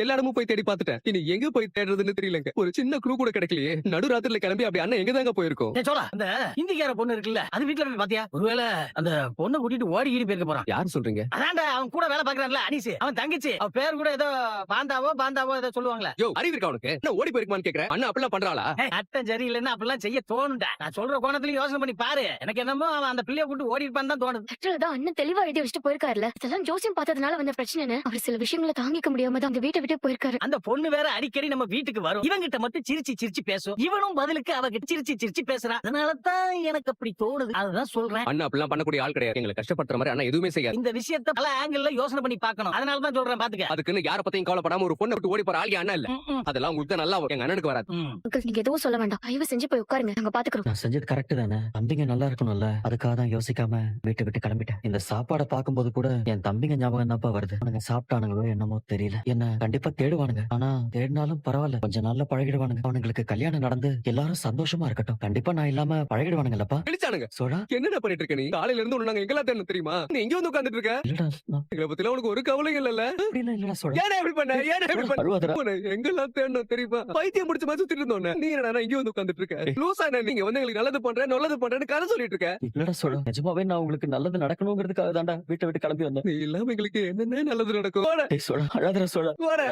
எல்லா இடமும் போய் தேடி பார்த்துட்டேன். இனி எங்க போய் தேடுறதுன்னு தெரியலங்க. ஒரு சின்ன க்ளூ கூட கிடைக்கலையே. நடு ராத்திரில கிளம்பி அப்படி அண்ணன் எங்க தாங்க போயிருக்கோம்? ஏய் சோடா, அந்த ஹிந்திக்கார பொண்ணு இருக்குல்ல, அது வீட்ல போய் பாத்தியா? ஒருவேளை அந்த பொண்ணை கூட்டிட்டு ஓடி போயிருக்க போறான். யார் சொல்றீங்க? அதான்டா அவன் கூட வேலை பாக்குறான்ல அனீஸ், அவன் தங்கச்சி. அவ பேர் கூட ஏதோ பாந்தாவோ ஏதோ சொல்லுவாங்களே. யோ, அறிவு இருக்கா உனக்கு? என்ன ஓடி போயிருக்குமான்னு கேக்குறேன். அண்ணா அப்படிலாம் பண்றாளா? அட்டம் சரியில்லைன்னா அப்படிலாம் செய்ய தோணுண்டா. நான் சொல்ற கோணத்துலயும் யோசனை பண்ணி பாரு. எனக்கு என்னமோ அவன் அந்த பிள்ளைய கூட்டு ஓடி இருப்பான்னு தான் தோணுது. லெட்டர்லதான் அண்ணன் தெளிவா எழுதி வச்சுட்டு போயிருக்காருல. இதெல்லாம் ஜோசியம் பார்த்ததுனால வந்த பிரச்சனைன்னு அவர் சில விஷயங்களை தாங்கிக்க முடியாம தான் அந்த வீட்டை விட்டு போயிருக்காரு. அந்த பொண்ணு வேற அடிக்கடி நம்ம வீட்டுக்கு வரும். இவங்கிட்ட மட்டும் சிரிச்சு பேசும். இவனும் பதிலுக்கு அவகிட்ட சிரிச்சு பேசுறான். அதனாலதான் எனக்கு அப்படி தோணுது. அதுதான் சொல்றேன். அண்ணா அப்படிலாம் பண்ணக்கூடிய ஆள் கிடையாது. எங்களை கஷ்டப்படுற மாதிரி அண்ணா எதுவுமே செய்யாது. இந்த விஷயத்தை பல ஆங்கிள் யோசனை பண்ணி பார்க்கணும். அதனாலதான் சொல்றேன் பாத்துக்க. அதுக்குன்னு யார பத்தியும் கவலைப்படாம ஒரு பொண்ணை விட்டு ஓடி போற ஆள் அண்ணா இல்ல. அதெல்லாம் உங்களுக்கு நல்லா வரும். எங்க அண்ணனுக்கு வராது. அங்கிள், நீங்க எதுவும் சொல்ல வேண்டாம். தயவு செஞ்சு போய் உட்காருங்க, நாங்க பாத்துக்கிறோம். நான் செஞ்சது கரெக்ட் தானே? தம்பிங்க நல்லா இருக்கணும்ல, அதுக்காக தான் யோசிக்காம வீட்டை விட்டு கிளம்பிட்டேன். இந்த சாப்பாடை பார்க்கும்போது கூட என் தம்பிங்க ஞாபகம் தான்ப்பா வருது. அவனுங்க சாப்பிட்டானுங்களோ என்னமோ தெரியல. என்ன கண்டிப்பா தேடுவானுங்க. ஆனா தேடினாலும் பரவாயில்ல, கொஞ்ச நாள்ல பழகிடுவானுங்க. அவனுங்களுக்கு கல்யாணம் நடந்து எல்லாரும் சந்தோஷமா இருக்கட்டும். கண்டிப்பா நான் இல்லாம பழகிடுவானுங்கல்லப்பா. பிடிச்சானுங்க. சோழா, என்னடா பண்ணிட்டு இருக்க நீ? காலையில இருந்து உன்னை நாங்க எங்கெல்லாம் தேடணும் தெரியுமா? நீ எங்க வந்து உட்கார்ந்துட்டு இருக்க? இல்லடா, எங்களை பத்தில உனக்கு ஒரு கவலையும் இல்லல்ல? அப்படிலாம் இல்லடா சோழா. ஏன் இப்படி பண்ண? ஏன் இப்படி பண்ண? அழுவாதடா. உன்னை எங்கெல்லாம் தேடணும் தெரியுமா? பைத்தியம் முடிச்ச மாதிரி சுத்திட்டு இருந்தோம். நீ என்னடா இங்க வந்து உட்கார்ந்துட்டு இருக்க? லூசா நீங்க வந்து எங்களுக்கு நல்லது பண்றேன்னு கதை சொல்லிட்டு இருக்க. இல்லடா சோழா, நிஜமாவே நான் உங்களுக்கு நல்லது நடக்கணுங்கிறதுக்காக தான்டா வீட்டை விட்டு கிளம்பி வந்தேன். நீ இல்லாம எங்களுக்கு என்னென்ன நல்லது நடக்கும்? டேய் சோழா, அழாதடா சோழா. போற